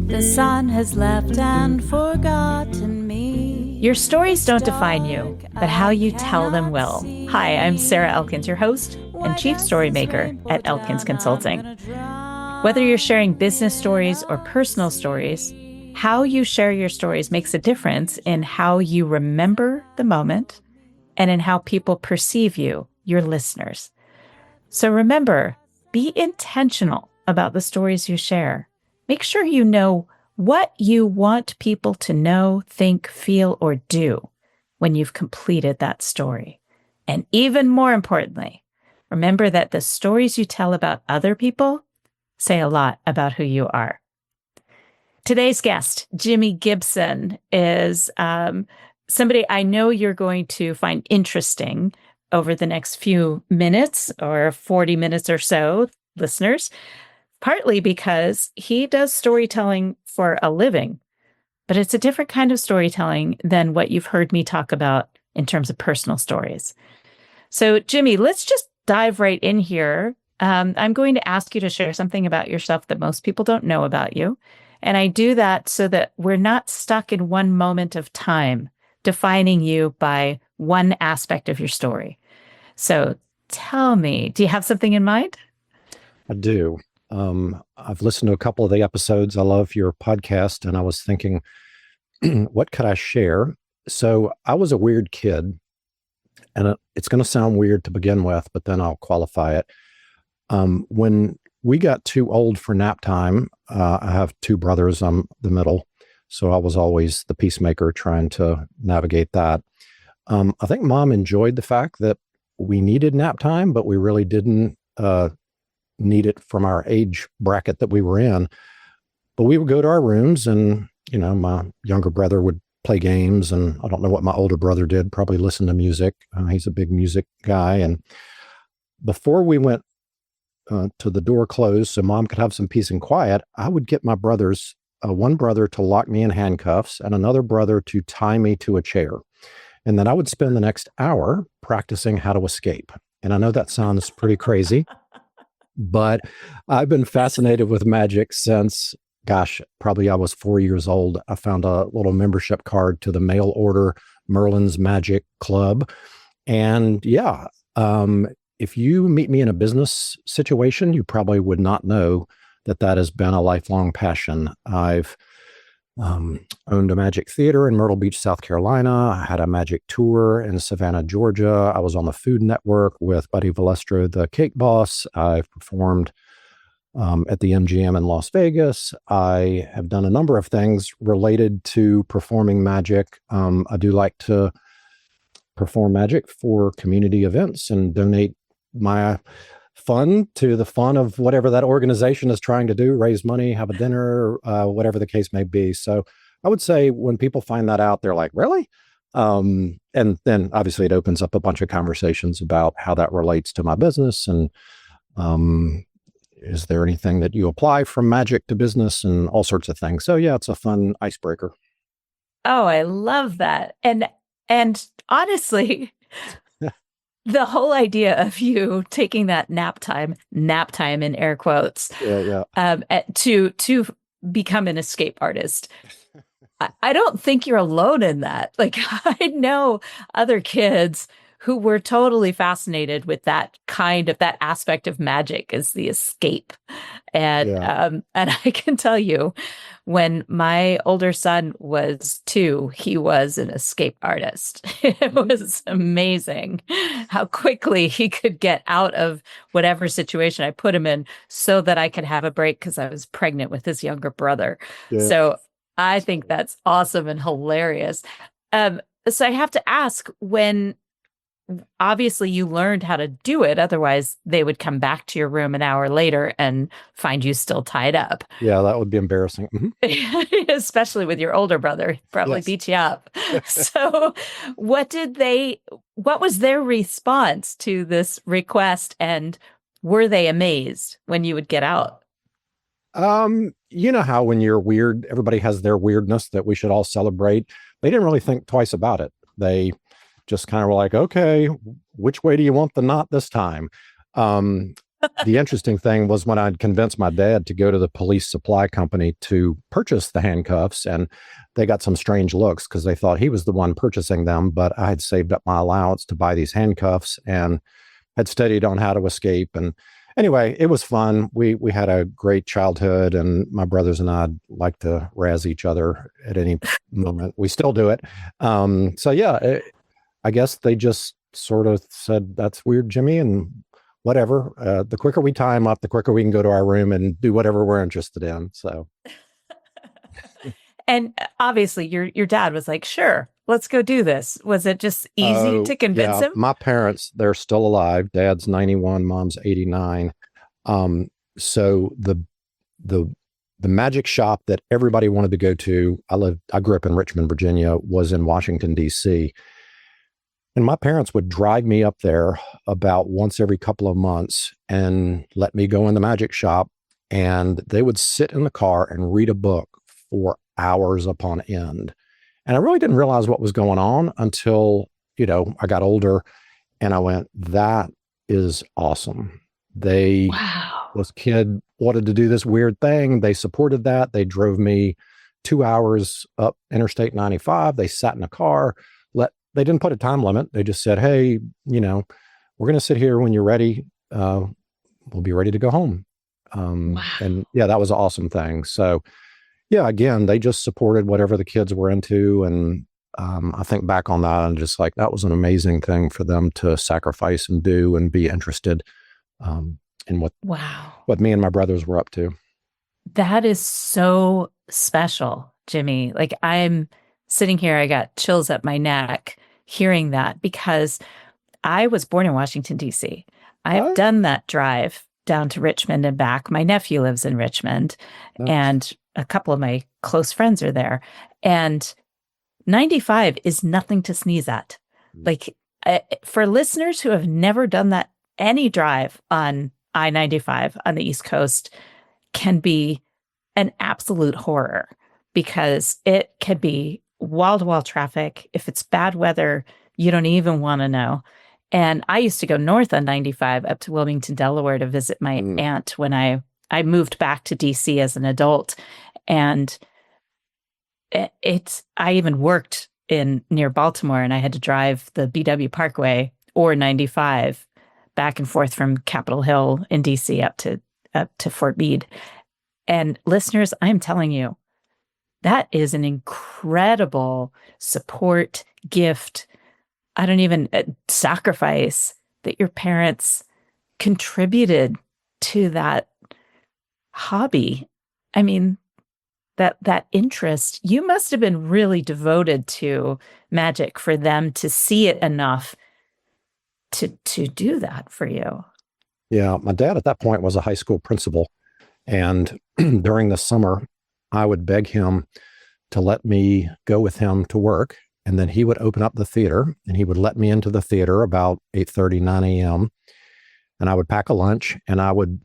The sun has left and forgotten me. Your stories don't define you, but how you tell them will. Hi, I'm Sarah Elkins, your host and chief story maker at Elkins Consulting. Whether you're sharing business stories or personal stories, how you share your stories makes a difference in how you remember the moment and in how people perceive you, your listeners. So remember, be intentional about the stories you share. Make sure you know what you want people to know, think, feel, or do when you've completed that story. And even more importantly, remember that the stories you tell about other people say a lot about who you are. Today's guest, Jimi Gibson, is somebody I know you're going to find interesting over the next few minutes or 40 minutes or so, listeners, partly because he does storytelling for a living, but it's a different kind of storytelling than what you've heard me talk about in terms of personal stories. So, Jimi, let's just dive right in here. I'm going to ask you to share something about yourself that most people don't know about you. And I do that so that we're not stuck in one moment of time defining you by one aspect of your story. So tell me, do you have something in mind? I do. I've listened to a couple of the episodes. I love your podcast, and I was thinking, what could I share? So I was a weird kid, and it's going to sound weird to begin with, but then I'll qualify it. When we got too old for nap time, I have two brothers. I'm the middle, so I was always the peacemaker trying to navigate that. I think Mom enjoyed the fact that we needed nap time, but we really didn't need it from our age bracket that we were in. But we would go to our rooms, and my younger brother would play games, and I don't know what my older brother did, probably listen to music. He's a big music guy. And before we went to the door closed so Mom could have some peace and quiet, I would get my brothers, one brother to lock me in handcuffs and another brother to tie me to a chair. And then I would spend the next hour practicing how to escape. And I know that sounds pretty crazy, but I've been fascinated with magic since, probably I was 4 years old. I found a little membership card to the mail order Merlin's Magic Club. And if you meet me in a business situation, you probably would not know that has been a lifelong passion. I've owned a magic theater in Myrtle Beach, South Carolina. I had a magic tour in Savannah, Georgia. I was on the Food Network with Buddy Valestro, the cake boss. I've performed at the MGM in Las Vegas. I have done a number of things related to performing magic. I do like to perform magic for community events and donate my fun to the fun of whatever that organization is trying to do, raise money, have a dinner, whatever the case may be. So I would say when people find that out, they're like, really? And then obviously it opens up a bunch of conversations about how that relates to my business. And is there anything that you apply from magic to business and all sorts of things. So yeah, it's a fun icebreaker. Oh, I love that. And honestly, the whole idea of you taking that nap time in air quotes, to become an escape artist. I don't think you're alone in that. Like, I know other kids who were totally fascinated with that aspect of magic as the escape. And I can tell you, when my older son was 2, he was an escape artist. It was amazing how quickly he could get out of whatever situation I put him in so that I could have a break because I was pregnant with his younger brother. Yeah. So I think that's awesome and hilarious. So I have to ask, when obviously you learned how to do it, otherwise they would come back to your room an hour later and find you still tied up. Yeah, that would be embarrassing. Mm-hmm. Especially with your older brother, probably beat you up. So what was their response to this request, and were they amazed when you would get out? You know how when you're weird, everybody has their weirdness that we should all celebrate. They didn't really think twice about it. They just kind of were like, okay, which way do you want the knot this time? The interesting thing was when I'd convinced my dad to go to the police supply company to purchase the handcuffs, and they got some strange looks because they thought he was the one purchasing them, but I had saved up my allowance to buy these handcuffs and had studied on how to escape. And anyway, it was fun. We had a great childhood, and my brothers and I like to razz each other at any moment. We still do it. So yeah, I guess they just sort of said, "That's weird, Jimmy," and whatever. The quicker we tie him up, the quicker we can go to our room and do whatever we're interested in. So, And obviously, your dad was like, "Sure, let's go do this." Was it just easy to convince him? My parents, they're still alive. Dad's 91, mom's 89. So the magic shop that everybody wanted to go to, I grew up in Richmond, Virginia, was in Washington, D.C. And my parents would drive me up there about once every couple of months and let me go in the magic shop. And they would sit in the car and read a book for hours upon end. And I really didn't realize what was going on until, I got older and I went, that is awesome. This kid wanted to do this weird thing. They supported that. They drove me 2 hours up Interstate 95. They sat in a car. They didn't put a time limit. They just said, "Hey, we're going to sit here when you're ready. We'll be ready to go home." And yeah, that was an awesome thing. So yeah, again, they just supported whatever the kids were into. And I think back on that and just like, that was an amazing thing for them to sacrifice and do and be interested in what me and my brothers were up to. That is so special, Jimmy. Like, I'm sitting here, I got chills up my neck hearing that, because I was born in Washington, D.C. I've done that drive down to Richmond and back. My nephew lives in Richmond, and a couple of my close friends are there. And 95 is nothing to sneeze at. Like, for listeners who have never done that, any drive on I-95 on the East Coast can be an absolute horror, because it can be wall-to-wall traffic. If it's bad weather, you don't even want to know. And I used to go north on 95 up to Wilmington, Delaware to visit my aunt when I moved back to DC as an adult. And I even worked near Baltimore, and I had to drive the BW Parkway or 95 back and forth from Capitol Hill in DC up to Fort Meade. And listeners, I'm telling you, that is an incredible support, gift. I don't even sacrifice that your parents contributed to that hobby. I mean, that interest. You must have been really devoted to magic for them to see it enough to do that for you. Yeah, my dad at that point was a high school principal, and during the summer, I would beg him to let me go with him to work. And then he would open up the theater and he would let me into the theater about 8:30, 9 a.m. And I would pack a lunch and I would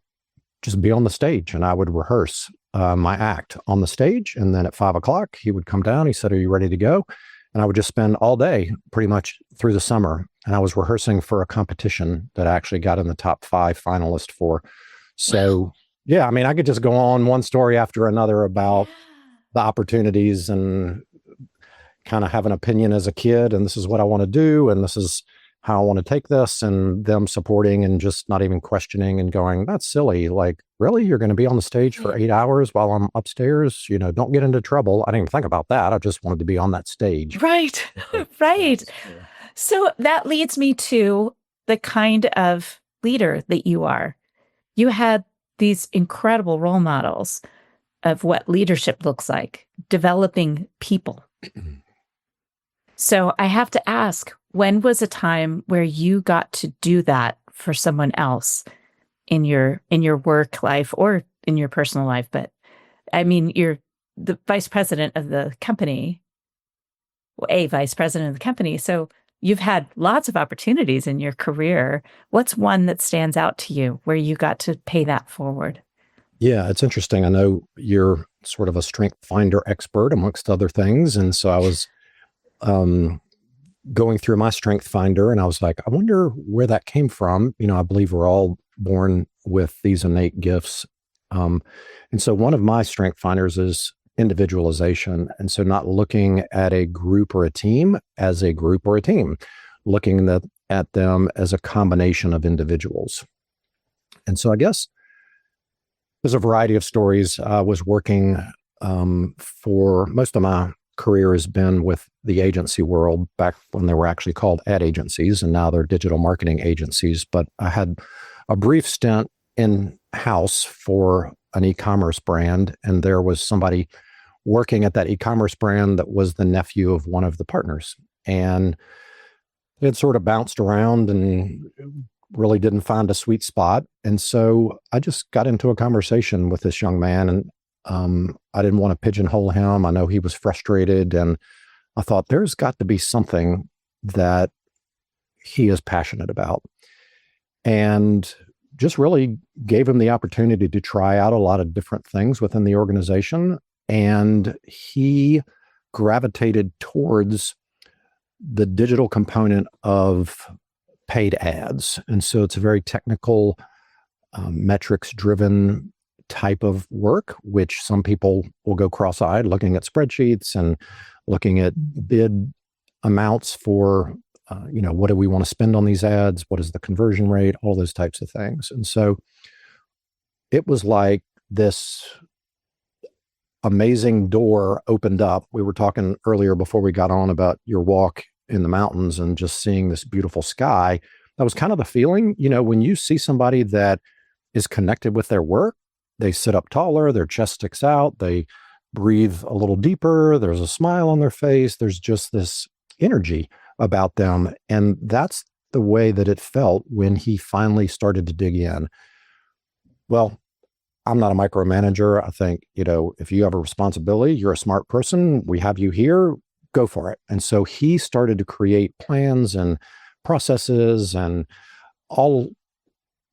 just be on the stage and I would rehearse my act on the stage. And then at 5 o'clock, he would come down. He said, "Are you ready to go?" And I would just spend all day pretty much through the summer. And I was rehearsing for a competition that I actually got in the top 5 finalist for. So yeah, I mean, I could just go on one story after another about the opportunities and kind of have an opinion as a kid. And this is what I want to do. And this is how I want to take this, and them supporting and just not even questioning and going, "That's silly. Like, really? You're going to be on the stage for 8 hours while I'm upstairs? Don't get into trouble." I didn't even think about that. I just wanted to be on that stage. Right. Right. So that leads me to the kind of leader that you are. You had these incredible role models of what leadership looks like, developing people. So I have to ask, when was a time where you got to do that for someone else in your work life or in your personal life? But I mean, you're the vice president of the company, a vice president of the company. So you've had lots of opportunities in your career. What's one that stands out to you where you got to pay that forward? Yeah, it's interesting. I know you're sort of a strength finder expert amongst other things. And so I was going through my strength finder and I was like, I wonder where that came from. I believe we're all born with these innate gifts. And so one of my strength finders is individualization. And so not looking at a group or a team as a group or a team, looking at them as a combination of individuals. And so I guess there's a variety of stories. I was working for most of my career has been with the agency world back when they were actually called ad agencies, and now they're digital marketing agencies. But I had a brief stint in-house for an e-commerce brand, and there was somebody working at that e-commerce brand that was the nephew of one of the partners. And it sort of bounced around and really didn't find a sweet spot. And so I just got into a conversation with this young man, and I didn't want to pigeonhole him. I know he was frustrated, and I thought there's got to be something that he is passionate about. And just really gave him the opportunity to try out a lot of different things within the organization. And he gravitated towards the digital component of paid ads. And so it's a very technical, metrics-driven type of work, which some people will go cross-eyed looking at spreadsheets and looking at bid amounts for, what do we want to spend on these ads? What is the conversion rate? All those types of things. And so it was like this amazing door opened up. We were talking earlier before we got on about your walk in the mountains and just seeing this beautiful sky. That was kind of the feeling, when you see somebody that is connected with their work, they sit up taller, their chest sticks out, they breathe a little deeper, there's a smile on their face, there's just this energy about them. And that's the way that it felt when he finally started to dig in. Well, I'm not a micromanager. I think, if you have a responsibility, you're a smart person, we have you here, go for it. And so he started to create plans and processes and all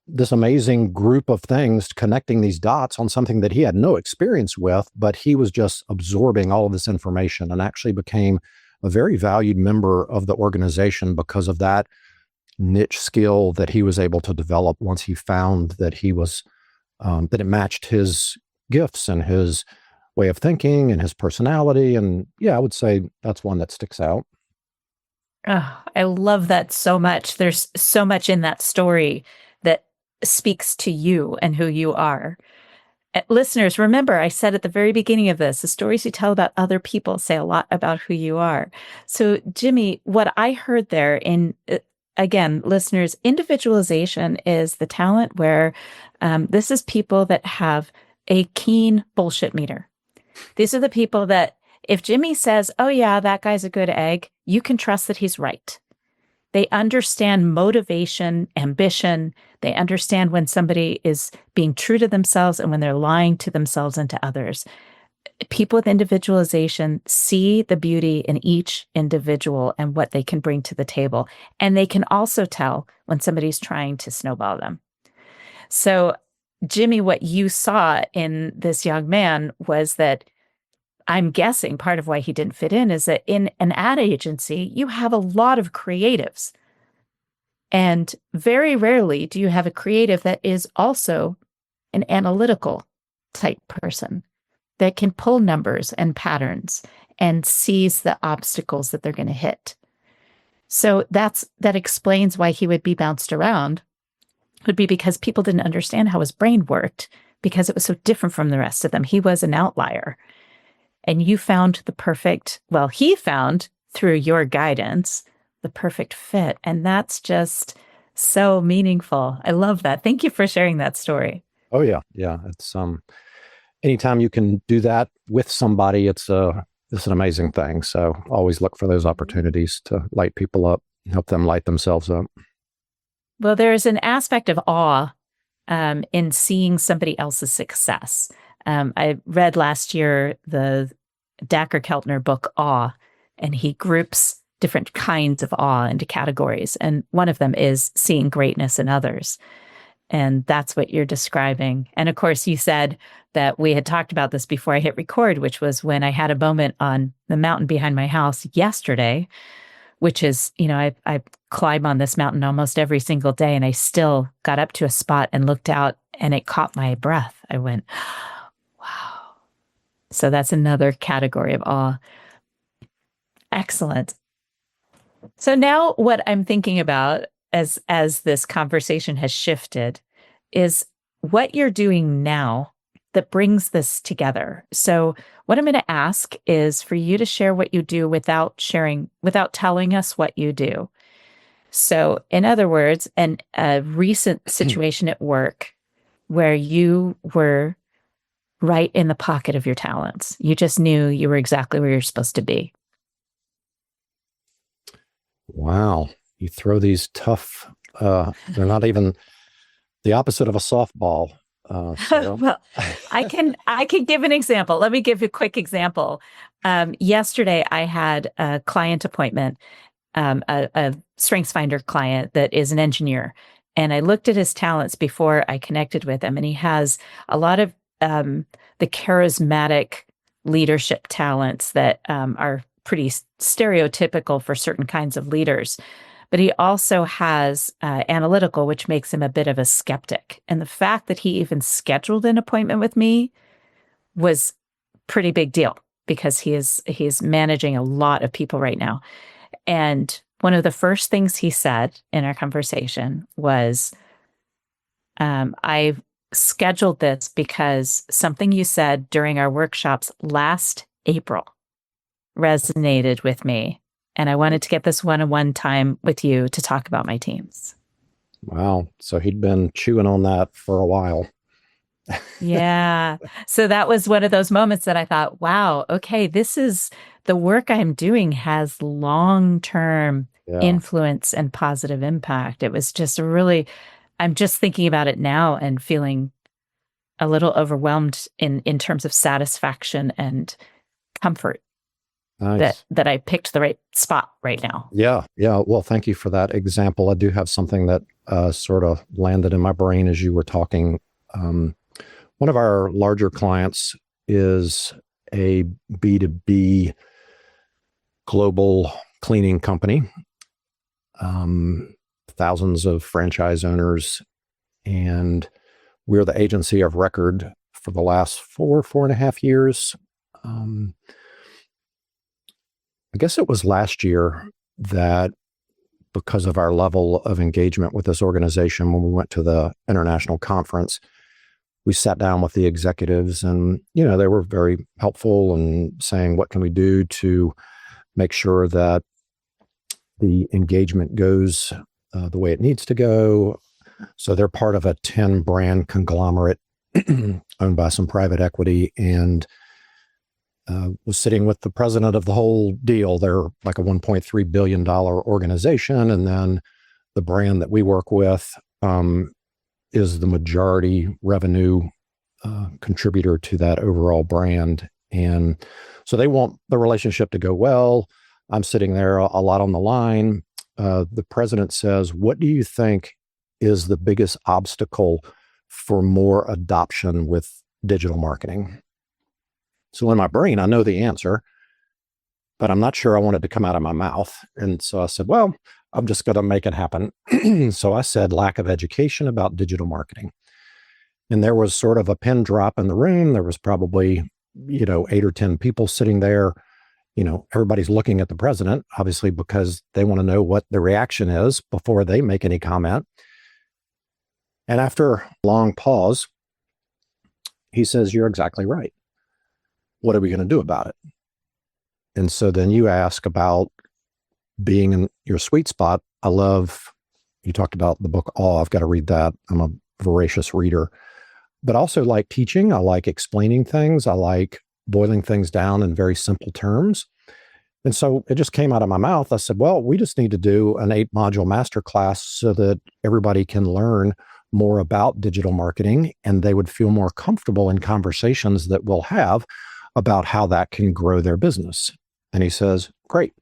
this amazing group of things connecting these dots on something that he had no experience with, but he was just absorbing all of this information and actually became a very valued member of the organization because of that niche skill that he was able to develop once he found that he was, that it matched his gifts and his way of thinking and his personality. And yeah, I would say that's one that sticks out. Oh, I love that so much. There's so much in that story that speaks to you and who you are. Listeners, remember, I said at the very beginning of this, the stories you tell about other people say a lot about who you are. So, Jimi, what I heard there again, listeners, individualization is the talent where this is people that have a keen bullshit meter. These are the people that if Jimi says, oh yeah, that guy's a good egg, you can trust that he's right. They understand motivation, ambition. They understand when somebody is being true to themselves and when they're lying to themselves and to others. People with individualization see the beauty in each individual and what they can bring to the table. And they can also tell when somebody's trying to snowball them. So, Jimi, what you saw in this young man was that I'm guessing part of why he didn't fit in is that in an ad agency, you have a lot of creatives. And very rarely do you have a creative that is also an analytical type person that can pull numbers and patterns and sees the obstacles that they're going to hit. So that explains why he would be bounced around, would be because people didn't understand how his brain worked because it was so different from the rest of them. He was an outlier. And you found he found through your guidance, the perfect fit. And that's just so meaningful. I love that. Thank you for sharing that story. Oh yeah. Yeah. It's, anytime you can do that with somebody, it's an amazing thing. So always look for those opportunities to light people up, help them light themselves up. Well, there's an aspect of awe in seeing somebody else's success. I read last year the Dacher Keltner book, Awe, and he groups different kinds of awe into categories. And one of them is seeing greatness in others. And that's what you're describing. And of course, you said that we had talked about this before I hit record, which was when I had a moment on the mountain behind my house yesterday, which is, I climb on this mountain almost every single day. And I still got up to a spot and looked out and it caught my breath. I went, wow. So that's another category of awe. Excellent. So now what I'm thinking about as this conversation has shifted is what you're doing now that brings this together. So what I'm going to ask is for you to share what you do without telling us what you do. So in other words, a recent situation at work where you were right in the pocket of your talents. You just knew you were exactly where you're supposed to be. Wow. You throw these tough, they're not even the opposite of a softball. Well, I can give an example. Let me give you a quick example. Yesterday, I had a client appointment, a StrengthsFinder client that is an engineer. And I looked at his talents before I connected with him. And he has a lot of the charismatic leadership talents that are pretty stereotypical for certain kinds of leaders. But he also has analytical, which makes him a bit of a skeptic. And the fact that he even scheduled an appointment with me was pretty big deal because he's managing a lot of people right now. And one of the first things he said in our conversation was, I scheduled this because something you said during our workshops last April resonated with me. And I wanted to get this one-on-one time with you to talk about my teams. Wow. So he'd been chewing on that for a while. Yeah. So that was one of those moments that I thought, wow, okay, this is the work I'm doing has long-term influence and positive impact. It was just I'm just thinking about it now and feeling a little overwhelmed in terms of satisfaction and comfort. Nice. That I picked the right spot right now. Yeah. Well, thank you for that example. I do have something that sort of landed in my brain as you were talking. One of our larger clients is a B2B global cleaning company, thousands of franchise owners, and we're the agency of record for the last 4.5 years. I guess it was last year that because of our level of engagement with this organization, when we went to the international conference, we sat down with the executives and, they were very helpful and saying, what can we do to make sure that the engagement goes the way it needs to go? So they're part of a 10 brand conglomerate owned by some private equity, and was sitting with the president of the whole deal. They're like a $1.3 billion organization. And then the brand that we work with is the majority revenue contributor to that overall brand. And so they want the relationship to go well. I'm sitting there a lot on the line. The president says, what do you think is the biggest obstacle for more adoption with digital marketing? So in my brain, I know the answer, but I'm not sure I want it to come out of my mouth. And so I said, well, I'm just going to make it happen. So I said, lack of education about digital marketing. And there was sort of a pin drop in the room. There was probably, 8 or 10 people sitting there. Everybody's looking at the president, obviously, because they want to know what the reaction is before they make any comment. And after a long pause, he says, you're exactly right. What are we going to do about it? And so then you ask about being in your sweet spot. You talked about the book Awe. I've got to read that. I'm a voracious reader, but also like teaching. I like explaining things. I like boiling things down in very simple terms. And so it just came out of my mouth. I said, well, we just need to do an 8-module masterclass so that everybody can learn more about digital marketing and they would feel more comfortable in conversations that we'll have about how that can grow their business. And he says, great,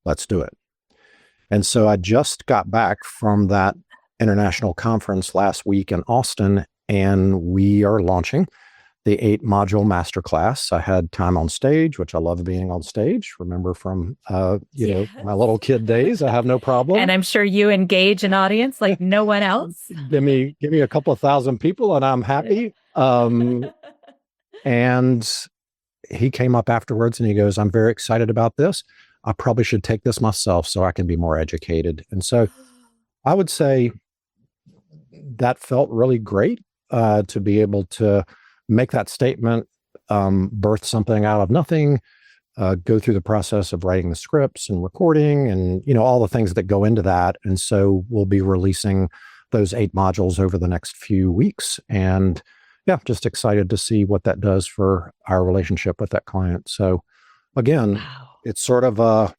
let's do it. And so I just got back from that international conference last week in Austin, and we are launching the 8-module masterclass. I had time on stage, which I love being on stage. Remember from, my little kid days, I have no problem. And I'm sure you engage an audience like no one else. Give me a couple of thousand people and I'm happy. And he came up afterwards and he goes, I'm very excited about this. I probably should take this myself so I can be more educated. And so I would say that felt really great to be able to make that statement, birth something out of nothing, go through the process of writing the scripts and recording and, all the things that go into that. And so we'll be releasing those 8 modules over the next few weeks. And yeah, just excited to see what that does for our relationship with that client. So again, It's sort of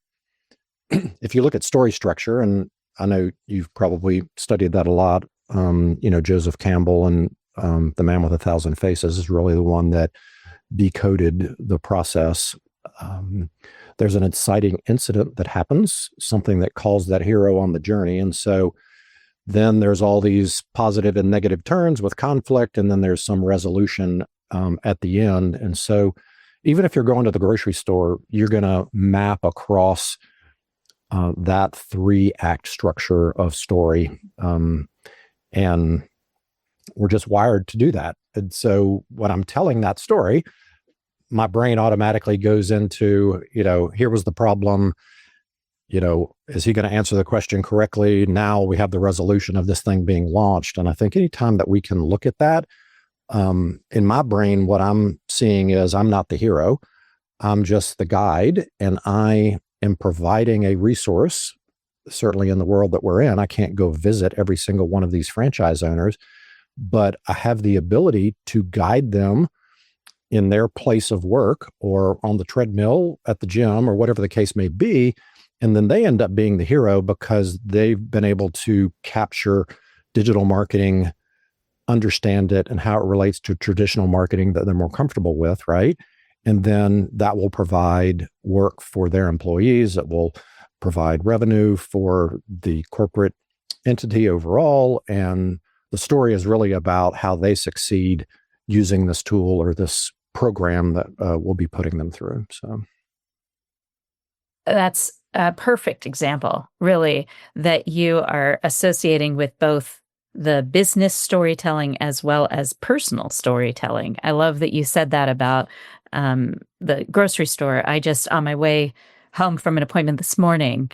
if you look at story structure, and I know you've probably studied that a lot, Joseph Campbell and The Man with 1,000 Faces is really the one that decoded the process. There's an inciting incident that happens, something that calls that hero on the journey. And so then there's all these positive and negative turns with conflict, and then there's some resolution at the end. And so even if you're going to the grocery store, you're going to map across that 3-act structure of story. And we're just wired to do that. And so when I'm telling that story, my brain automatically goes into, here was the problem. Is he going to answer the question correctly? Now we have the resolution of this thing being launched. And I think anytime that we can look at that, in my brain, what I'm seeing is I'm not the hero. I'm just the guide, and I am providing a resource. Certainly in the world that we're in, I can't go visit every single one of these franchise owners, but I have the ability to guide them in their place of work or on the treadmill at the gym or whatever the case may be. And then they end up being the hero because they've been able to capture digital marketing, understand it and how it relates to traditional marketing that they're more comfortable with, right? And then that will provide work for their employees. It will provide revenue for the corporate entity overall. And the story is really about how they succeed using this tool or this program that we'll be putting them through. So that's a perfect example, really, that you are associating with both the business storytelling as well as personal storytelling. I love that you said that about the grocery store. On my way home from an appointment this morning,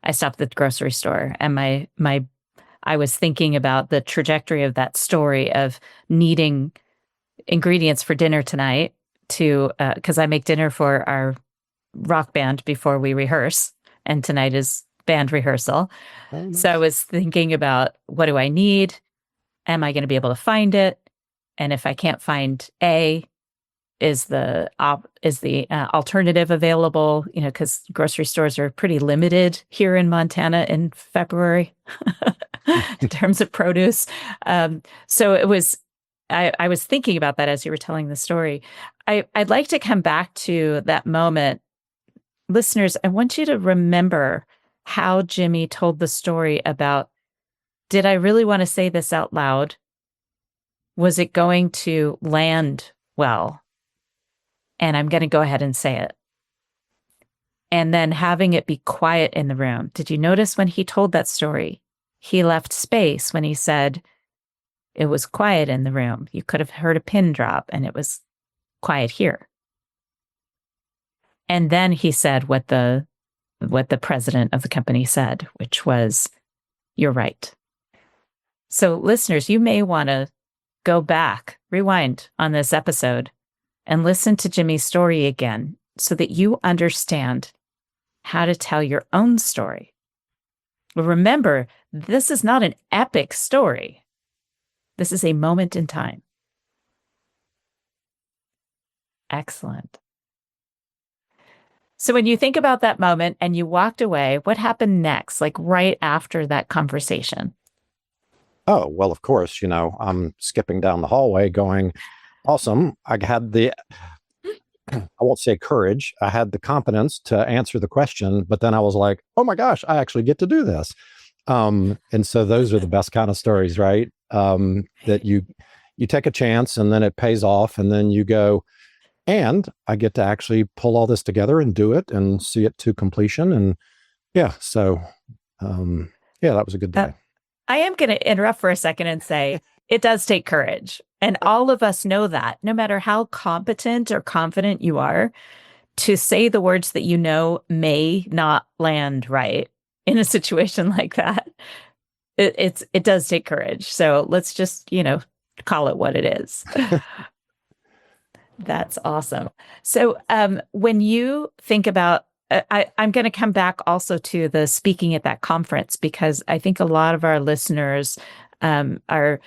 I stopped at the grocery store, and I was thinking about the trajectory of that story of needing ingredients for dinner tonight because I make dinner for our rock band before we rehearse, and tonight is band rehearsal. Oh, nice. So I was thinking about, what do I need? Am I going to be able to find it? And if I can't find A, is the alternative available? Because grocery stores are pretty limited here in Montana in February in terms of produce. So it was. I was thinking about that as you were telling the story. I'd like to come back to that moment. Listeners, I want you to remember how Jimi told the story about, did I really want to say this out loud? Was it going to land well? And I'm going to go ahead and say it. And then having it be quiet in the room. Did you notice when he told that story, he left space when he said it was quiet in the room? You could have heard a pin drop and it was quiet here. And then he said what the president of the company said, which was, "You're right." So listeners, you may want to go back, rewind on this episode, and listen to Jimi's story again so that you understand how to tell your own story. But remember, this is not an epic story. This is a moment in time. Excellent. So when you think about that moment and you walked away, what happened next, like right after that conversation? Oh, well, of course, I'm skipping down the hallway going, awesome. I had I won't say courage. I had the competence to answer the question, but then I was like, oh my gosh, I actually get to do this. And so those are the best kind of stories, right? That you you take a chance and then it pays off. And then you go, and I get to actually pull all this together and do it and see it to completion. And so that was a good day. I am going to interrupt for a second and say it does take courage. And all of us know that no matter how competent or confident you are, to say the words that you know may not land right in a situation like that, it does take courage. So let's just, call it what it is. That's awesome. So when you think about, I'm going to come back also to the speaking at that conference, because I think a lot of our listeners are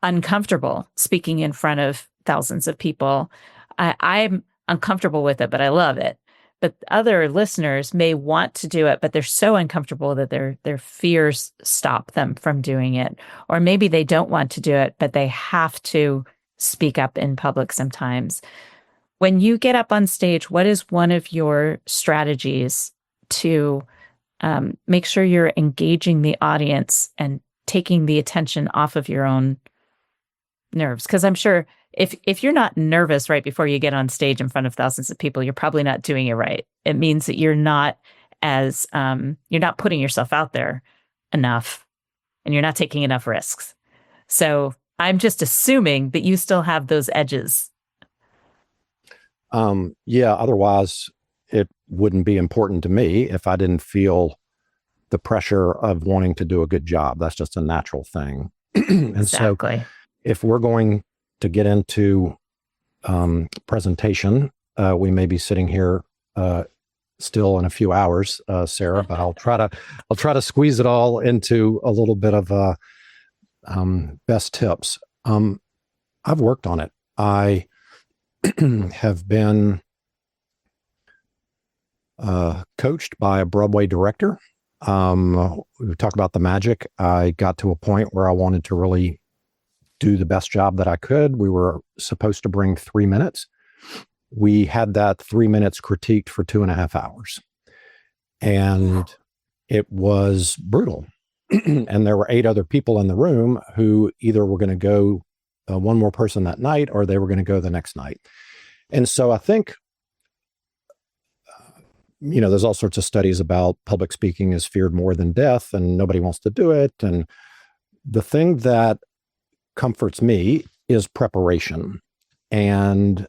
uncomfortable speaking in front of thousands of people. I'm uncomfortable with it, but I love it. But other listeners may want to do it, but they're so uncomfortable that their fears stop them from doing it. Or maybe they don't want to do it, but they have to speak up in public sometimes. When you get up on stage, what is one of your strategies to make sure you're engaging the audience and taking the attention off of your own nerves? Because I'm sure if you're not nervous right before you get on stage in front of thousands of people, you're probably not doing it right. It means that you're not putting yourself out there enough, and you're not taking enough risks. So I'm just assuming that you still have those edges. Otherwise it wouldn't be important to me if I didn't feel the pressure of wanting to do a good job. That's just a natural thing. And Exactly. So if we're going to get into presentation, we may be sitting here still in a few hours, Sarah, but I'll try to squeeze it all into a little bit of best tips. I've worked on it. I have been coached by a Broadway director. We talk about the magic. I got to a point where I wanted to really do the best job that I could. We were supposed to bring 3 minutes. We had that 3 minutes critiqued for 2.5 hours. And it was brutal. And there were 8 other people in the room who either were going to go one more person that night, or they were going to go the next night. And so I think, there's all sorts of studies about public speaking is feared more than death, and nobody wants to do it. And the thing that comforts me is preparation. And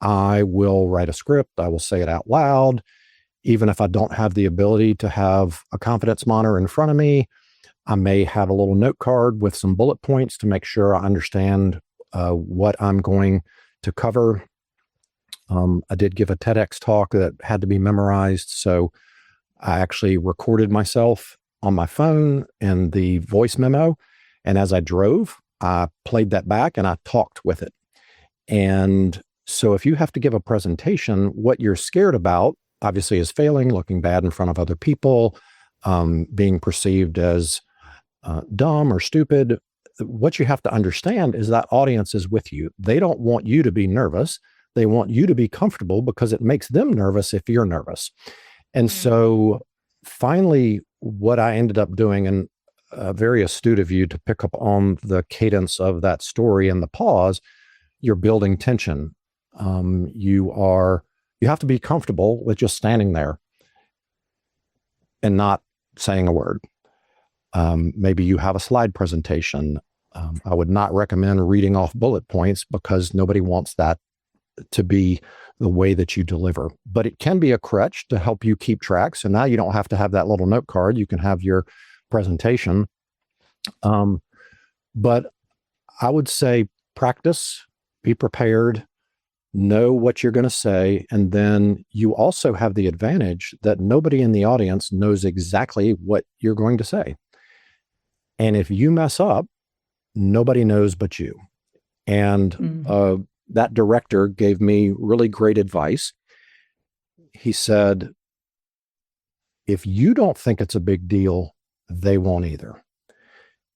I will write a script. I will say it out loud. Even if I don't have the ability to have a confidence monitor in front of me, I may have a little note card with some bullet points to make sure I understand what I'm going to cover. I did give a TEDx talk that had to be memorized. So I actually recorded myself on my phone and the voice memo. And as I drove, I played that back and I talked with it. And so if you have to give a presentation, what you're scared about, obviously, is failing, looking bad in front of other people, being perceived as dumb or stupid. What you have to understand is that audience is with you. They don't want you to be nervous. They want you to be comfortable because it makes them nervous if you're nervous. And so finally, what I ended up doing, and very astute of you to pick up on the cadence of that story and the pause, you're building tension. You have to be comfortable with just standing there and not saying a word. Maybe you have a slide presentation. I would not recommend reading off bullet points because nobody wants that to be the way that you deliver. But it can be a crutch to help you keep track. So now you don't have to have that little note card. You can have your presentation. But I would say practice, be prepared, know what you're going to say. And then you also have the advantage that nobody in the audience knows exactly what you're going to say. And if you mess up, nobody knows but you. And that director gave me really great advice. He said, if you don't think it's a big deal, they won't either.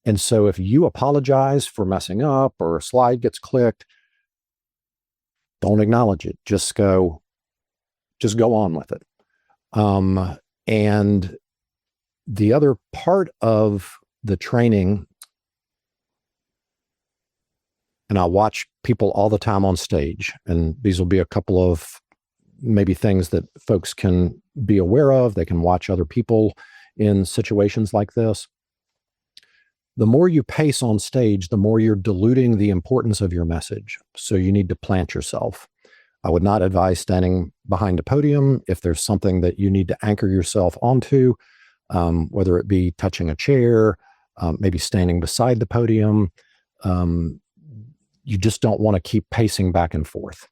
And so if you apologize for messing up or a slide gets clicked, don't acknowledge it. Just go on with it. And the other part of the training and I watch people all the time on stage. And these will be a couple of maybe things that folks can be aware of. They can watch other people in situations like this. The more you pace on stage, the more you're diluting the importance of your message. So you need to plant yourself. I would not advise standing behind a podium if there's something that you need to anchor yourself onto, whether it be touching a chair, maybe standing beside the podium. You just don't want to keep pacing back and forth.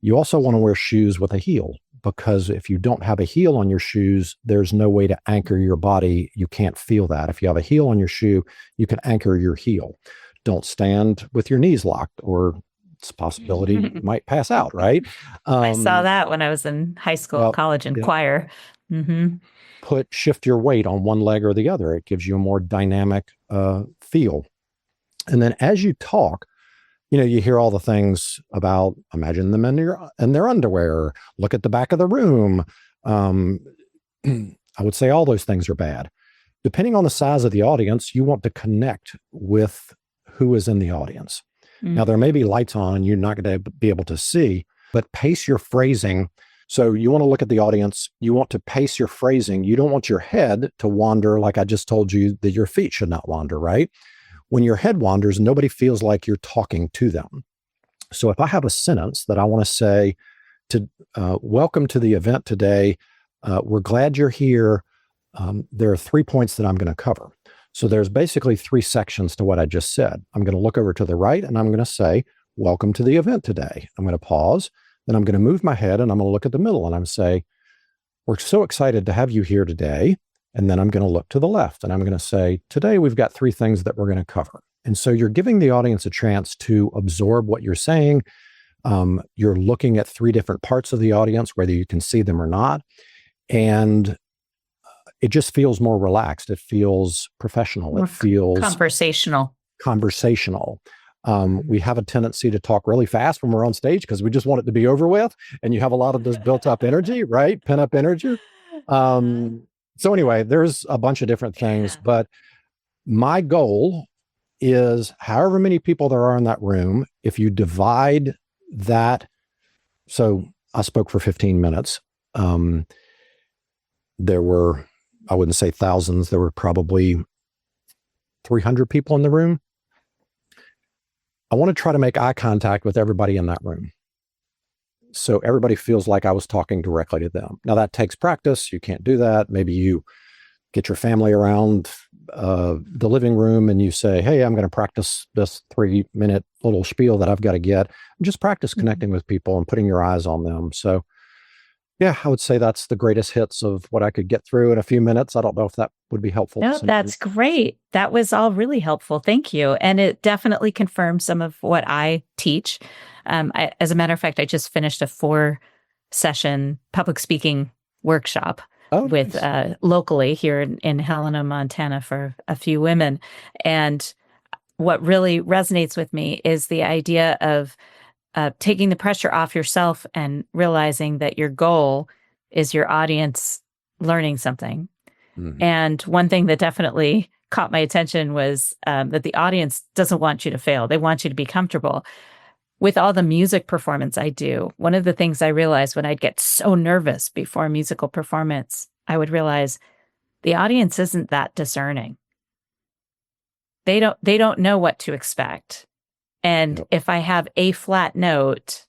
You also want to wear shoes with a heel, because if you don't have a heel on your shoes, there's no way to anchor your body. You can't feel that. If you have a heel on your shoe, you can anchor your heel. Don't stand with your knees locked, or it's a possibility you might pass out, right? I saw that when I was in high school, college, and choir. Mm-hmm. Shift your weight on one leg or the other. It gives you a more dynamic feel. And then as you talk, you hear all the things about imagine them in their underwear, look at the back of the room. I would say all those things are bad. Depending on the size of the audience, you want to connect with who is in the audience. Now, there may be lights on and you're not going to be able to see, but pace your phrasing. So you want to look at the audience. You want to pace your phrasing. You don't want your head to wander, like I just told you that your feet should not wander, right? When your head wanders, nobody feels like you're talking to them. So if I have a sentence that I want to say to welcome to the event today, we're glad you're here. There are 3 points that I'm going to cover. So there's basically 3 sections to what I just said. I'm going to look over to the right and I'm going to say, welcome to the event today. I'm going to pause. Then I'm going to move my head and I'm going to look at the middle and I'm say, we're so excited to have you here today. And then I'm going to look to the left and I'm going to say, today we've got 3 things that we're going to cover. And so you're giving the audience a chance to absorb what you're saying. You're looking at 3 different parts of the audience, whether you can see them or not. And it just feels more relaxed. It feels professional. It feels conversational. We have a tendency to talk really fast when we're on stage because we just want it to be over with. And you have a lot of this built up energy, right? Pent up energy. So anyway, there's a bunch of different things, but my goal is however many people there are in that room, if you divide that. So I spoke for 15 minutes. There were, I wouldn't say thousands, there were probably 300 people in the room. I want to try to make eye contact with everybody in that room. So everybody feels like I was talking directly to them. Now that takes practice. You can't do that. Maybe you get your family around the living room and you say, hey, I'm going to practice this 3-minute little spiel that I've got to get. And just practice connecting with people and putting your eyes on them. So yeah, I would say that's the greatest hits of what I could get through in a few minutes. I don't know if that would be helpful. No, that's great. That was all really helpful. Thank you. And it definitely confirms some of what I teach. As a matter of fact, I just finished a 4-session public speaking workshop with locally here in Helena, Montana for a few women. And what really resonates with me is the idea of taking the pressure off yourself and realizing that your goal is your audience learning something. Mm-hmm. And one thing that definitely caught my attention was that the audience doesn't want you to fail. They want you to be comfortable. With all the music performance I do, one of the things I realized when I'd get so nervous before a musical performance, I would realize the audience isn't that discerning. They don't know what to expect. And if I have a flat note,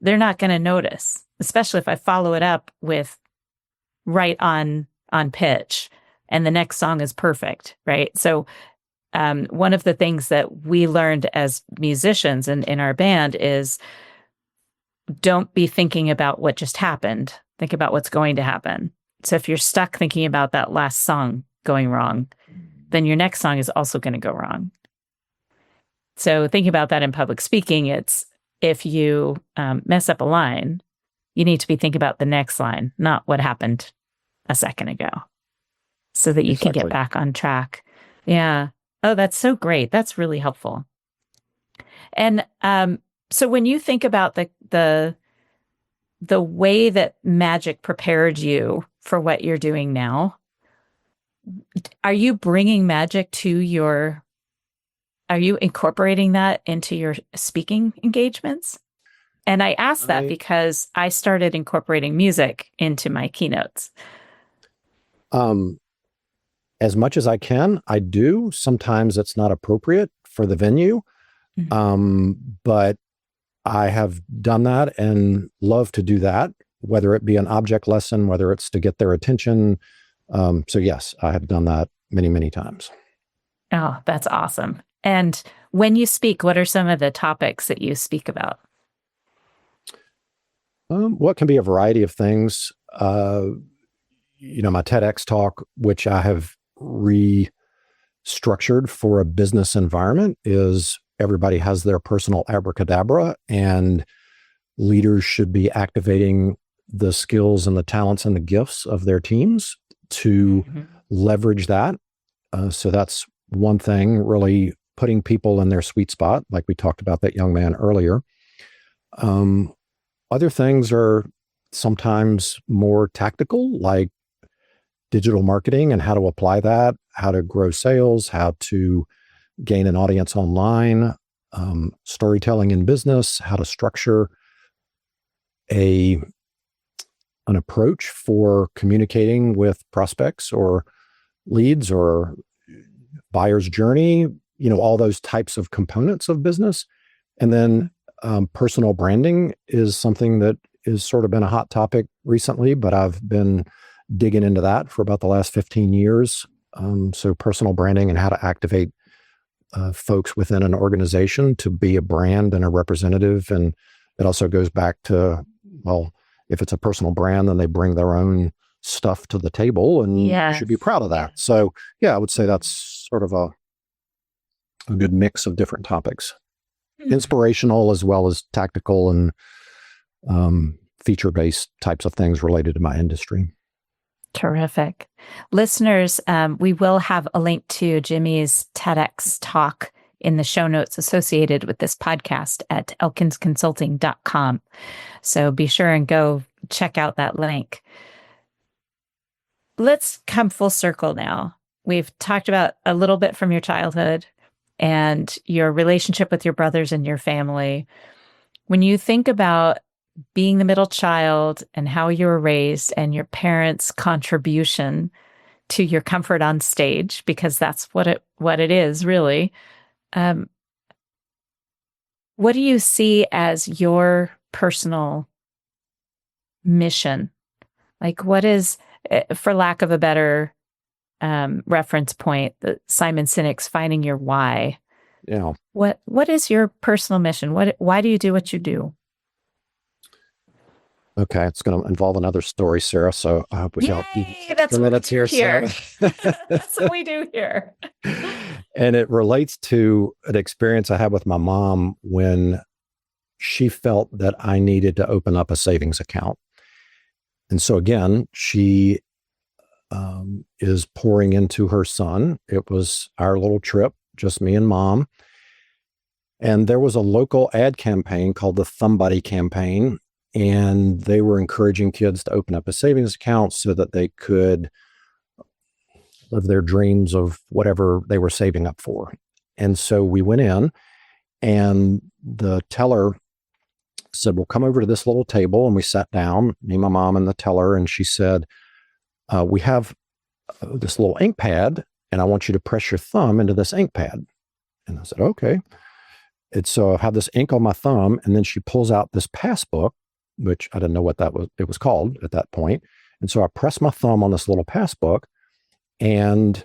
they're not going to notice, especially if I follow it up with right on pitch and the next song is perfect, right? So one of the things that we learned as musicians in our band is don't be thinking about what just happened. Think about what's going to happen. So if you're stuck thinking about that last song going wrong, then your next song is also going to go wrong. So thinking about that in public speaking, it's if you mess up a line, you need to be thinking about the next line, not what happened a second ago, so that you can get back on track. Yeah. Oh, that's so great. That's really helpful. And so when you think about the way that magic prepared you for what you're doing now, are you bringing magic to your Are you incorporating that into your speaking engagements? And I ask that because I started incorporating music into my keynotes. As much as I can, I do. Sometimes it's not appropriate for the venue, but I have done that and love to do that, whether it be an object lesson, whether it's to get their attention. So yes, I have done that many, many times. Oh, that's awesome. And when you speak, what are some of the topics that you speak about? What can be a variety of things. My TEDx talk, which I have restructured for a business environment, is everybody has their personal abracadabra, and leaders should be activating the skills and the talents and the gifts of their teams to leverage that. So that's one thing, really putting people in their sweet spot, like we talked about that young man earlier. Other things are sometimes more tactical, like digital marketing and how to apply that, how to grow sales, how to gain an audience online, storytelling in business, how to structure an approach for communicating with prospects or leads or buyer's journey, all those types of components of business. And then personal branding is something that is sort of been a hot topic recently, but I've been digging into that for about the last 15 years. So personal branding and how to activate folks within an organization to be a brand and a representative. And it also goes back to, well, if it's a personal brand, then they bring their own stuff to the table, and you should be proud of that. So I would say that's sort of a good mix of different topics. Inspirational as well as tactical and feature-based types of things related to my industry. Terrific. Listeners, we will have a link to Jimi's TEDx talk in the show notes associated with this podcast at elkinsconsulting.com. So be sure and go check out that link. Let's come full circle now. We've talked about a little bit from your childhood and your relationship with your brothers and your family. When you think about being the middle child and how you were raised and your parents' contribution to your comfort on stage, because that's what it is really, what do you see as your personal mission? Like, what is, for lack of a better reference point, Simon Sinek's Finding Your Why? Yeah. What is your personal mission? Why do you do what you do? Okay, it's going to involve another story, Sarah. So I hope we help you. That's what minutes here, Sarah. That's what we do here. And it relates to an experience I had with my mom when she felt that I needed to open up a savings account. And so again, she is pouring into her son. It was our little trip, just me and mom. And there was a local ad campaign called the Thumb Buddy campaign. And they were encouraging kids to open up a savings account so that they could live their dreams of whatever they were saving up for. And so we went in, and the teller said, "Well, come over to this little table." And we sat down, me, my mom, and the teller. And she said, "We have this little ink pad, and I want you to press your thumb into this ink pad." And I said, "Okay." And so I have this ink on my thumb, and then she pulls out this passbook, which I didn't know what it was called at that point. And so I pressed my thumb on this little passbook, and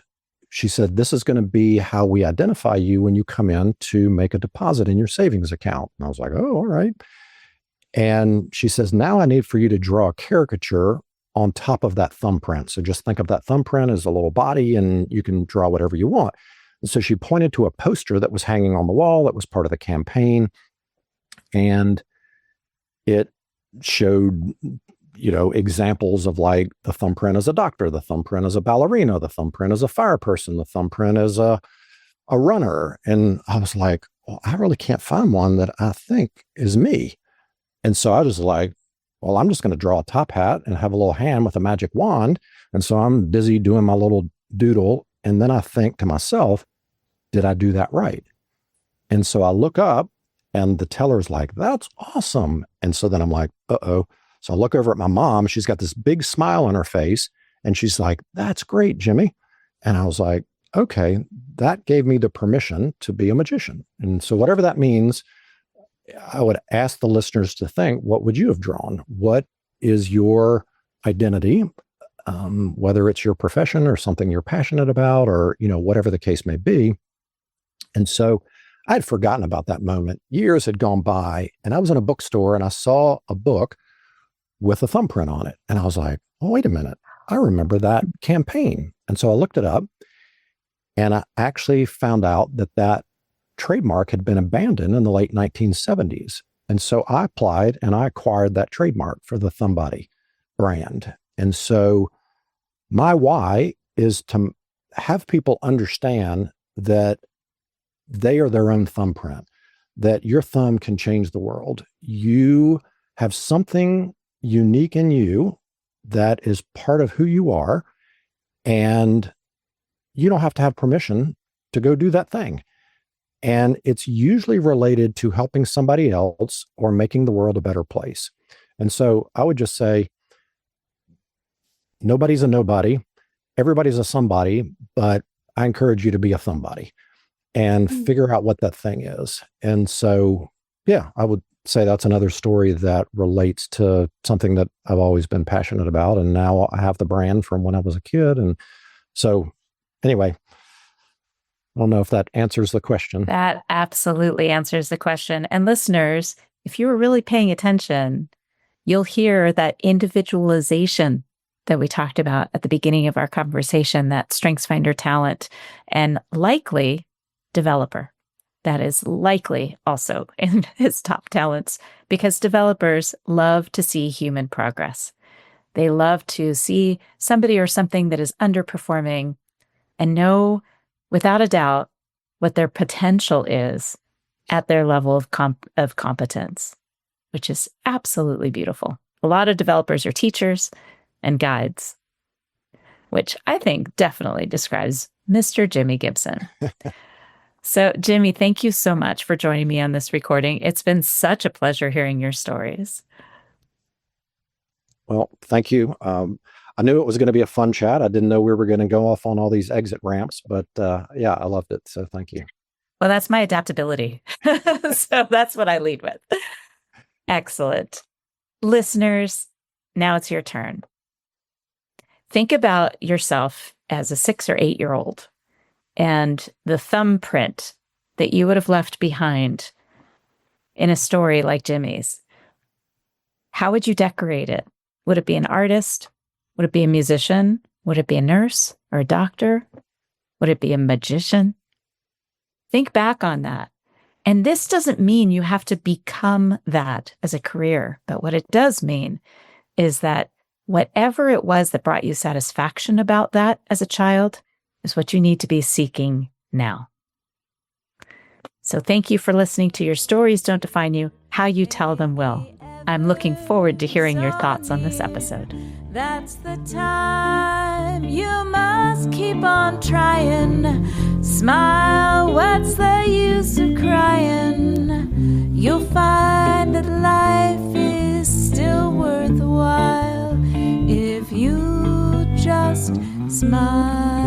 she said, "This is going to be how we identify you when you come in to make a deposit in your savings account." And I was like, "Oh, all right." And she says, "Now I need for you to draw a caricature on top of that thumbprint. So just think of that thumbprint as a little body, and you can draw whatever you want." And so she pointed to a poster that was hanging on the wall that was part of the campaign. And it showed, examples of like the thumbprint as a doctor, the thumbprint as a ballerina, the thumbprint as a fire person, the thumbprint as a runner. And I was like, well, I really can't find one that I think is me. And so I was like, well, I'm just going to draw a top hat and have a little hand with a magic wand. And so I'm busy doing my little doodle. And then I think to myself, did I do that right? And so I look up and the teller's like, that's awesome. And so then I'm like, uh-oh. So I look over at my mom. She's got this big smile on her face. And she's like, that's great, Jimmy. And I was like, okay, that gave me the permission to be a magician. And so whatever that means, I would ask the listeners to think, what would you have drawn? What is your identity? Whether it's your profession or something you're passionate about, or, whatever the case may be. And so I had forgotten about that moment. Years had gone by, and I was in a bookstore and I saw a book with a thumbprint on it. And I was like, oh, wait a minute. I remember that campaign. And so I looked it up, and I actually found out that trademark had been abandoned in the late 1970s. And so I applied and I acquired that trademark for the Thumbody brand. And so my why is to have people understand that they are their own thumbprint, that your thumb can change the world. You have something unique in you that is part of who you are, and you don't have to have permission to go do that thing. And it's usually related to helping somebody else or making the world a better place. And so I would just say, nobody's a nobody. Everybody's a somebody, but I encourage you to be a thumbody and figure out what that thing is. And so, yeah, I would say that's another story that relates to something that I've always been passionate about. And now I have the brand from when I was a kid. And so anyway, I don't know if that answers the question. That absolutely answers the question. And listeners, if you were really paying attention, you'll hear that individualization that we talked about at the beginning of our conversation, that StrengthsFinder talent, and likely developer. That is likely also in his top talents, because developers love to see human progress. They love to see somebody or something that is underperforming and know without a doubt what their potential is at their level of competence, which is absolutely beautiful. A lot of developers are teachers and guides, which I think definitely describes Mr. Jimi Gibson. So, Jimi, thank you so much for joining me on this recording. It's been such a pleasure hearing your stories. Well, thank you. I knew it was going to be a fun chat. I didn't know we were going to go off on all these exit ramps, but yeah, I loved it. So thank you. Well, that's my adaptability. So that's what I lead with. Excellent. Listeners, now it's your turn. Think about yourself as a 6 or 8-year-old and the thumbprint that you would have left behind in a story like Jimi's. How would you decorate it? Would it be an artist? Would it be a musician? Would it be a nurse or a doctor? Would it be a magician? Think back on that. And this doesn't mean you have to become that as a career, but what it does mean is that whatever it was that brought you satisfaction about that as a child is what you need to be seeking now. So thank you for listening to Your Stories Don't Define You. How you tell them will. I'm looking forward to hearing your thoughts on this episode. That's the time you must keep on trying. Smile, what's the use of crying? You'll find that life is still worthwhile if you just smile.